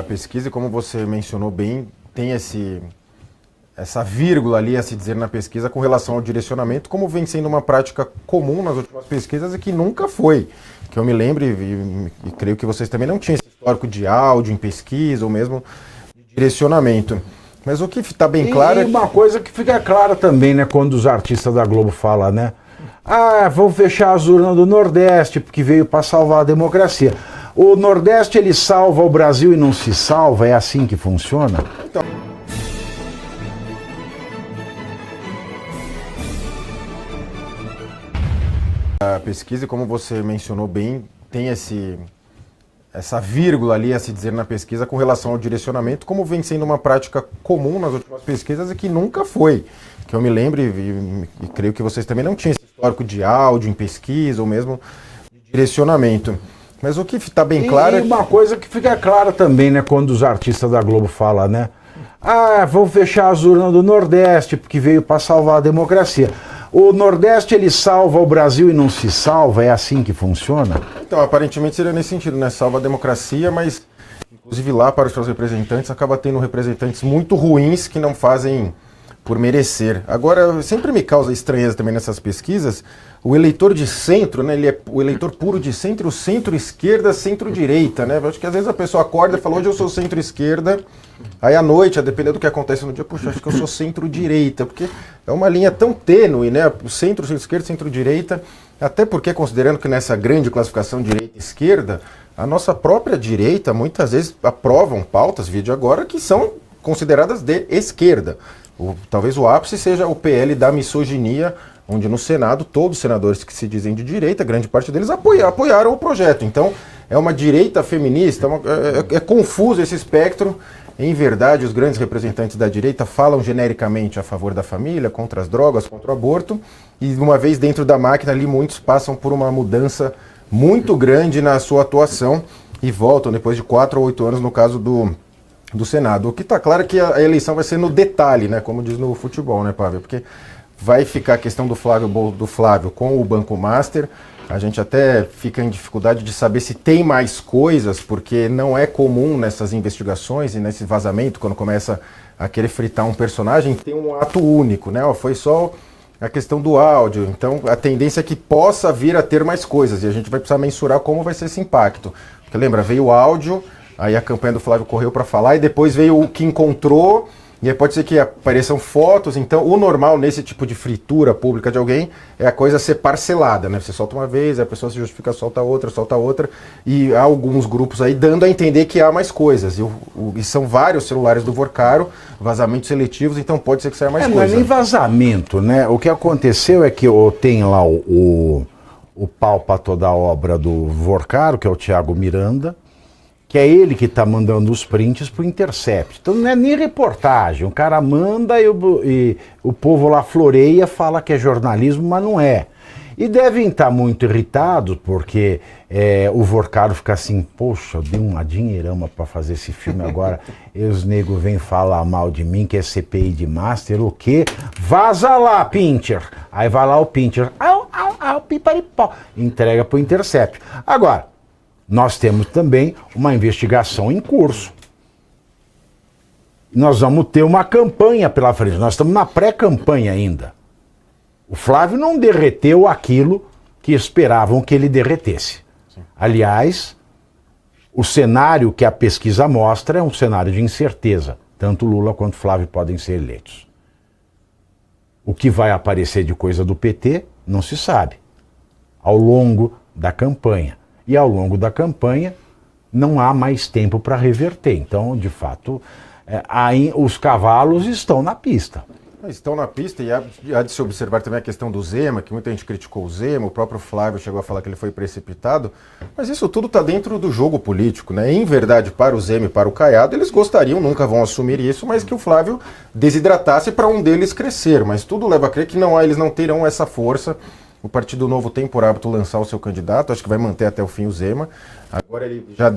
A pesquisa, como você mencionou bem, tem essa vírgula ali a se dizer na pesquisa com relação ao direcionamento, como vem sendo uma prática comum nas últimas pesquisas e que nunca foi. Que eu me lembro e creio que vocês também não tinham esse histórico de áudio em pesquisa ou mesmo de direcionamento. Mas o que está bem claro é uma coisa que fica clara também, né, quando os artistas da Globo falam, né? Ah, vão fechar as urnas do Nordeste porque veio para salvar a democracia. O Nordeste, ele salva o Brasil e não se salva? É assim que funciona? Então, a pesquisa, como você mencionou bem, tem essa vírgula ali a se dizer na pesquisa com relação ao direcionamento, como vem sendo uma prática comum nas últimas pesquisas e que nunca foi. Que eu me lembro e creio que vocês também não tinham esse histórico de áudio em pesquisa ou mesmo de direcionamento. Mas o que está bem claro é uma coisa que fica clara também, né, quando os artistas da Globo falam, né? Ah, vão fechar as urnas do Nordeste porque veio para salvar a democracia. O Nordeste, ele salva o Brasil e não se salva? É assim que funciona? Então, aparentemente seria nesse sentido, né? Salva a democracia, mas inclusive lá para os seus representantes acaba tendo representantes muito ruins que não fazem por merecer. Agora, sempre me causa estranheza também nessas pesquisas, o eleitor de centro, né? Ele é o eleitor puro de centro, centro-esquerda, centro-direita, né? Eu acho que às vezes a pessoa acorda e fala, hoje eu sou centro-esquerda, aí à noite, a depender do que acontece no dia, puxa, acho que eu sou centro-direita, porque é uma linha tão tênue, né? O centro, centro-esquerda, centro-direita, até porque considerando que nessa grande classificação direita-esquerda, a nossa própria direita muitas vezes aprovam pautas, vídeo agora, que são consideradas de esquerda. Talvez o ápice seja o PL da misoginia, onde no Senado todos os senadores que se dizem de direita, grande parte deles apoiaram o projeto. Então é uma direita feminista, é confuso esse espectro. Em verdade, os grandes representantes da direita falam genericamente a favor da família, contra as drogas, contra o aborto, e uma vez dentro da máquina ali muitos passam por uma mudança muito grande na sua atuação e voltam depois de 4 ou 8 anos no caso do Senado. O que está claro é que a eleição vai ser no detalhe, né, como diz no futebol, né, Pavel? Porque vai ficar a questão do Flávio com o Banco Master. A gente até fica em dificuldade de saber se tem mais coisas, porque não é comum nessas investigações e nesse vazamento, quando começa a querer fritar um personagem, tem um ato único, né? Foi só a questão do áudio. Então a tendência é que possa vir a ter mais coisas e a gente vai precisar mensurar como vai ser esse impacto. Porque lembra, veio o áudio, aí a campanha do Flávio correu para falar e depois veio o que encontrou, e aí pode ser que apareçam fotos. Então o normal nesse tipo de fritura pública de alguém é a coisa ser parcelada, né? Você solta uma vez, a pessoa se justifica, solta outra, e há alguns grupos aí dando a entender que há mais coisas. E são vários celulares do Vorcaro, vazamentos seletivos, então pode ser que saia mais coisa. Não é nem vazamento, né? O que aconteceu é que tem lá o pau para toda a obra do Vorcaro, que é o Thiago Miranda, que é ele que está mandando os prints para o Intercept. Então não é nem reportagem, o cara manda e o povo lá floreia, fala que é jornalismo, mas não é. E devem estar muito irritados, porque o Vorcaro fica assim, poxa, eu dei uma dinheirama para fazer esse filme agora, e os negros vêm falar mal de mim, que é CPI de Master, o quê? Vaza lá, Pinter! Aí vai lá o Pinter, piparipó, entrega para o Intercept. Agora, nós temos também uma investigação em curso. Nós vamos ter uma campanha pela frente. Nós estamos na pré-campanha ainda. O Flávio não derreteu aquilo que esperavam que ele derretesse. Sim. Aliás, o cenário que a pesquisa mostra é um cenário de incerteza. Tanto Lula quanto Flávio podem ser eleitos. O que vai aparecer de coisa do PT não se sabe. Ao longo da campanha. E ao longo da campanha não há mais tempo para reverter. Então, de fato, os cavalos estão na pista. Estão na pista e há de se observar também a questão do Zema, que muita gente criticou o Zema, o próprio Flávio chegou a falar que ele foi precipitado, mas isso tudo está dentro do jogo político, né? Em verdade, para o Zema e para o Caiado, eles gostariam, nunca vão assumir isso, mas que o Flávio desidratasse para um deles crescer, mas tudo leva a crer que eles não terão essa força. O Partido Novo tem por hábito lançar o seu candidato, acho que vai manter até o fim o Zema. Agora ele já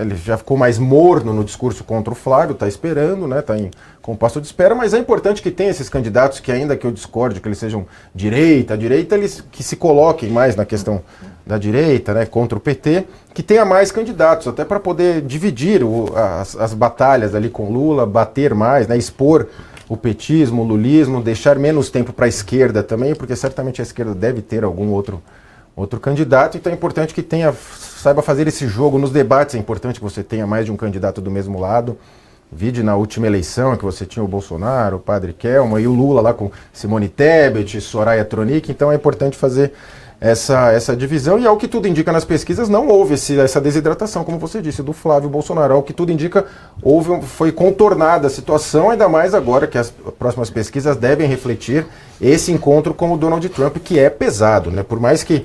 ele já ficou mais morno no discurso contra o Flávio, está esperando, né? Está em compasso de espera, mas é importante que tenha esses candidatos que, ainda que eu discorde que eles sejam direita, eles que se coloquem mais na questão da direita, né, contra o PT, que tenha mais candidatos, até para poder dividir as batalhas ali com Lula, bater mais, né, expor o petismo, o lulismo, deixar menos tempo para a esquerda também, porque certamente a esquerda deve ter algum outro candidato, então é importante que saiba fazer esse jogo nos debates, é importante que você tenha mais de um candidato do mesmo lado. Vide na última eleição que você tinha o Bolsonaro, o Padre Kelmo e o Lula lá com Simone Tebet, Soraya Tronic, então é importante fazer essa divisão, e ao que tudo indica nas pesquisas não houve essa desidratação, como você disse, do Flávio Bolsonaro. Ao que tudo indica, foi contornada a situação, ainda mais agora que as próximas pesquisas devem refletir esse encontro com o Donald Trump, que é pesado, né? Por mais que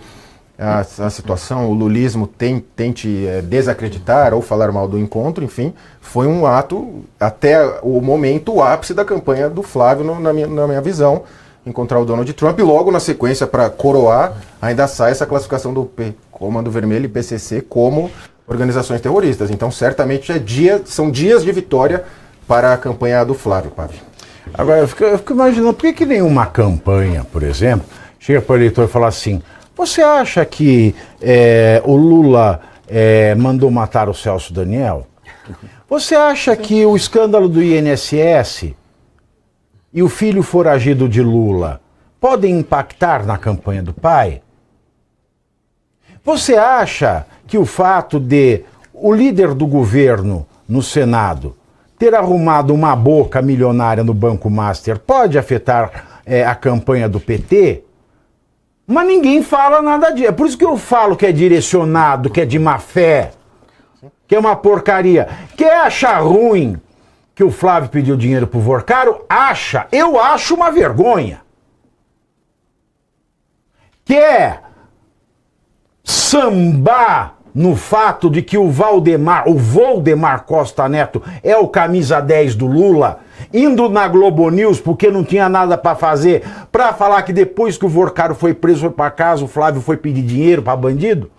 a situação, o lulismo tente desacreditar ou falar mal do encontro, enfim, foi um ato, até o momento, o ápice da campanha do Flávio, na minha visão, encontrar o Donald Trump, e logo na sequência, para coroar, ainda sai essa classificação do Comando Vermelho e PCC como organizações terroristas. Então, certamente, são dias de vitória para a campanha do Flávio, Pavio. Agora, eu fico imaginando, por que nenhuma campanha, por exemplo, chega para o eleitor e fala assim: você acha que o Lula mandou matar o Celso Daniel? Você acha que o escândalo do INSS e o filho foragido de Lula podem impactar na campanha do pai? Você acha que o fato de o líder do governo no Senado ter arrumado uma boca milionária no Banco Master pode afetar a campanha do PT? Mas ninguém fala nada disso. É por isso que eu falo que é direcionado, que é de má fé, que é uma porcaria. Quer achar ruim que o Flávio pediu dinheiro pro Vorcaro? Acha. Eu acho uma vergonha. Quer sambar no fato de que o Voldemar Costa Neto é o camisa 10 do Lula, indo na Globo News porque não tinha nada para fazer, para falar que depois que o Vorcaro foi preso, foi para casa, o Flávio foi pedir dinheiro para bandido?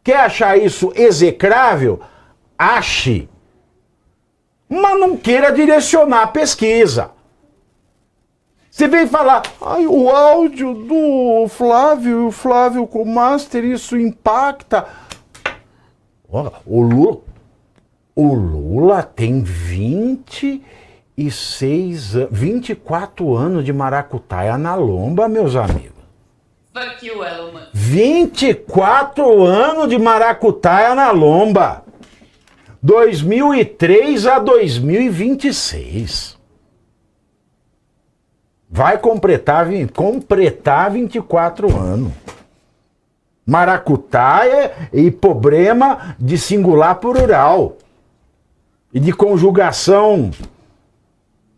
Quer achar isso execrável? Ache. Mas não queira direcionar a pesquisa. Você vem falar, o áudio do Flávio, o Flávio com o Master, isso impacta. Olha, o Lula tem 24 anos de maracutaia na lomba, meus amigos. Fuck you, Elon Musk. 24 anos de maracutaia na lomba. 2003 a 2026. Vai completar 24 anos. Maracutaia e problema de singular plural. E de conjugação.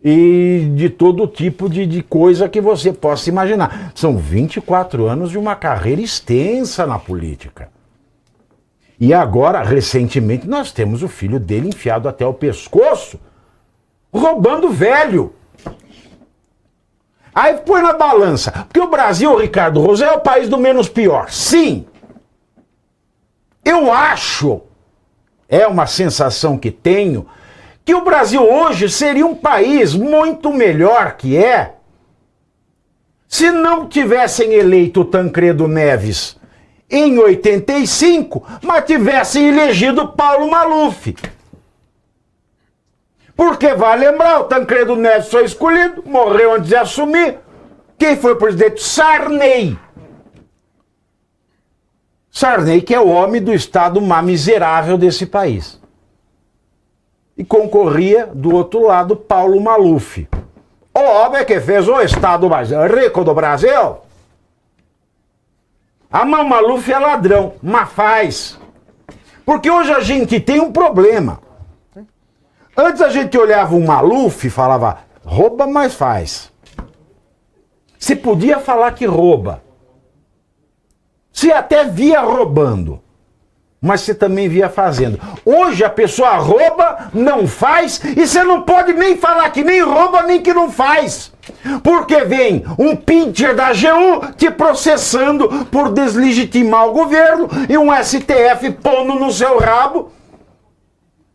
E de todo tipo de coisa que você possa imaginar. São 24 anos de uma carreira extensa na política. E agora, recentemente, nós temos o filho dele enfiado até o pescoço, roubando velho. Aí põe na balança. Porque o Brasil, Ricardo Rosé, é o país do menos pior. Sim. Eu acho, é uma sensação que tenho, que o Brasil hoje seria um país muito melhor que é se não tivessem eleito o Tancredo Neves em 85, mas tivessem elegido Paulo Maluf. Porque vai lembrar, o Tancredo Neves foi escolhido, morreu antes de assumir. Quem foi o presidente? Sarney. Sarney, que é o homem do estado mais miserável desse país. E concorria, do outro lado, Paulo Maluf. O homem que fez o estado mais rico do Brasil. A Maluf é ladrão, mas faz. Porque hoje a gente tem um problema. Antes a gente olhava o Maluf e falava, rouba, mas faz. Você podia falar que rouba. Você até via roubando, mas você também via fazendo. Hoje a pessoa rouba, não faz, e você não pode nem falar que nem rouba, nem que não faz. Porque vem um pincher da AGU te processando por deslegitimar o governo e um STF pondo no seu rabo,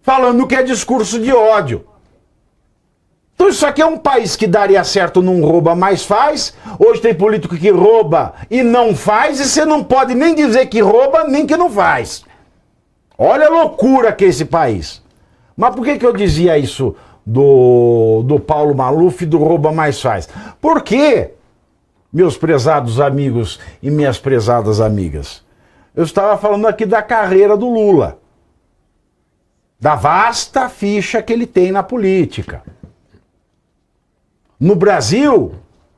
falando que é discurso de ódio. Então isso aqui é um país que daria certo, não rouba, mas faz. Hoje tem político que rouba e não faz, e você não pode nem dizer que rouba, nem que não faz. Olha a loucura que é esse país. Mas por que eu dizia isso do Paulo Maluf e do rouba, mais faz? Porque, meus prezados amigos e minhas prezadas amigas, eu estava falando aqui da carreira do Lula. Da vasta ficha que ele tem na política. No Brasil,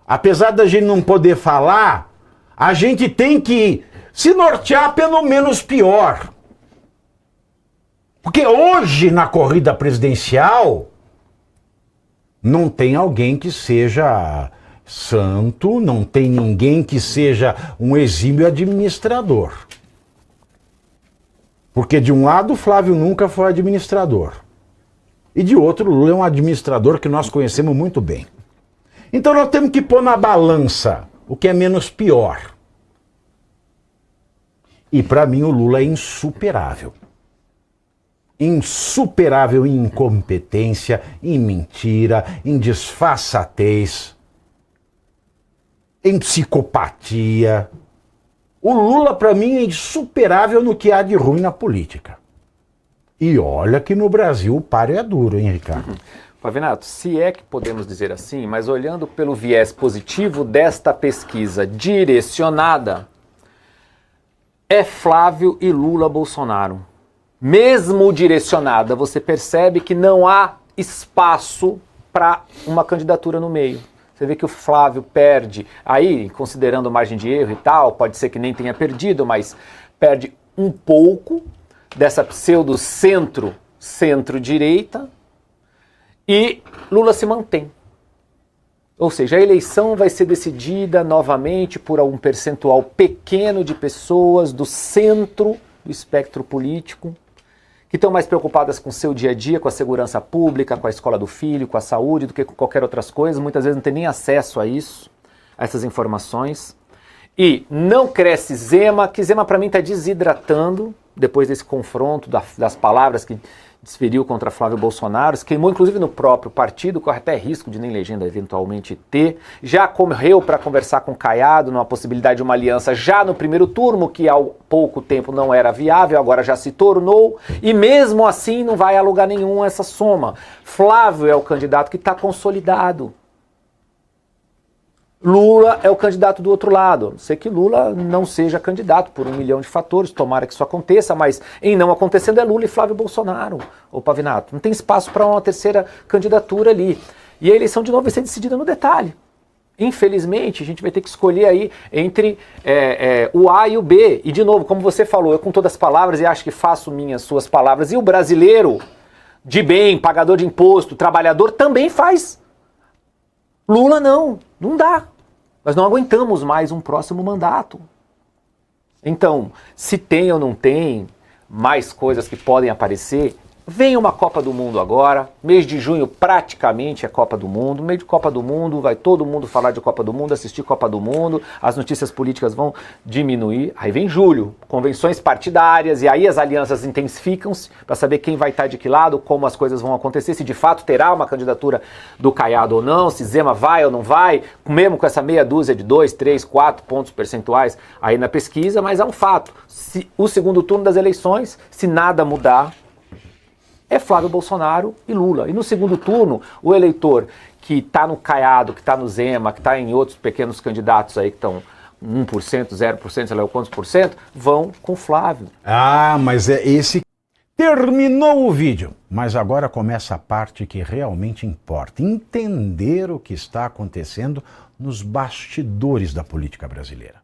apesar da gente não poder falar, a gente tem que se nortear pelo menos pior. Porque hoje, na corrida presidencial, não tem alguém que seja santo, não tem ninguém que seja um exímio administrador. Porque de um lado, Flávio nunca foi administrador. E de outro, Lula é um administrador que nós conhecemos muito bem. Então nós temos que pôr na balança o que é menos pior. E para mim o Lula é insuperável. Insuperável em incompetência, em mentira, em disfarçatez, em psicopatia. O Lula para mim é insuperável no que há de ruim na política. E olha que no Brasil o páreo é duro, hein, Ricardo? Pavinato, se é que podemos dizer assim, mas olhando pelo viés positivo desta pesquisa direcionada, é Flávio e Lula Bolsonaro. Mesmo direcionada, você percebe que não há espaço para uma candidatura no meio. Você vê que o Flávio perde, aí, considerando margem de erro e tal, pode ser que nem tenha perdido, mas perde um pouco dessa pseudo-centro-direita, e Lula se mantém. Ou seja, a eleição vai ser decidida novamente por um percentual pequeno de pessoas do centro do espectro político, que estão mais preocupadas com o seu dia a dia, com a segurança pública, com a escola do filho, com a saúde, do que com qualquer outras coisas. Muitas vezes não tem nem acesso a isso, a essas informações. E não cresce Zema, que Zema para mim está desidratando, depois desse confronto das palavras que desferiu contra Flávio Bolsonaro, se queimou inclusive no próprio partido, corre até risco de nem legenda eventualmente ter, já correu para conversar com Caiado numa possibilidade de uma aliança já no primeiro turno, que há pouco tempo não era viável, agora já se tornou, e mesmo assim não vai a lugar nenhum essa soma. Flávio é o candidato que está consolidado. Lula é o candidato do outro lado. Não sei que Lula não seja candidato por 1 milhão de fatores, tomara que isso aconteça, mas em não acontecendo é Lula e Flávio Bolsonaro, ô Pavinato. Não tem espaço para uma terceira candidatura ali. E a eleição de novo vai ser decidida no detalhe. Infelizmente, a gente vai ter que escolher aí entre o A e o B. E de novo, como você falou, eu com todas as palavras e acho que faço minhas suas palavras, e o brasileiro de bem, pagador de imposto, trabalhador, também faz. Lula não dá. Nós não aguentamos mais um próximo mandato. Então, se tem ou não tem mais coisas que podem aparecer, vem uma Copa do Mundo agora, mês de junho praticamente é Copa do Mundo, mês de Copa do Mundo, vai todo mundo falar de Copa do Mundo, assistir Copa do Mundo, as notícias políticas vão diminuir, aí vem julho, convenções partidárias, e aí as alianças intensificam-se para saber quem vai estar de que lado, como as coisas vão acontecer, se de fato terá uma candidatura do Caiado ou não, se Zema vai ou não vai, mesmo com essa meia dúzia de 2, 3, 4 pontos percentuais aí na pesquisa, mas é um fato, se o segundo turno das eleições, se nada mudar, é Flávio Bolsonaro e Lula. E no segundo turno, o eleitor que está no Caiado, que está no Zema, que está em outros pequenos candidatos aí que estão 1%, 0%, sei lá quantos por cento, vão com Flávio. Ah, mas é esse... Terminou o vídeo, mas agora começa a parte que realmente importa. Entender o que está acontecendo nos bastidores da política brasileira.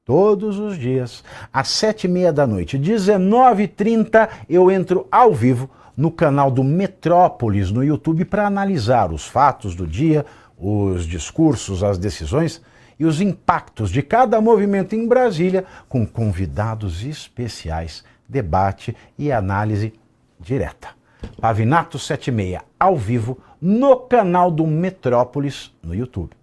Todos os dias, às 7h30 da noite, 19h30, eu entro ao vivo no canal do Metrópolis no YouTube para analisar os fatos do dia, os discursos, as decisões e os impactos de cada movimento em Brasília, com convidados especiais, debate e análise direta. Pavinato 7h30, ao vivo, no canal do Metrópolis no YouTube.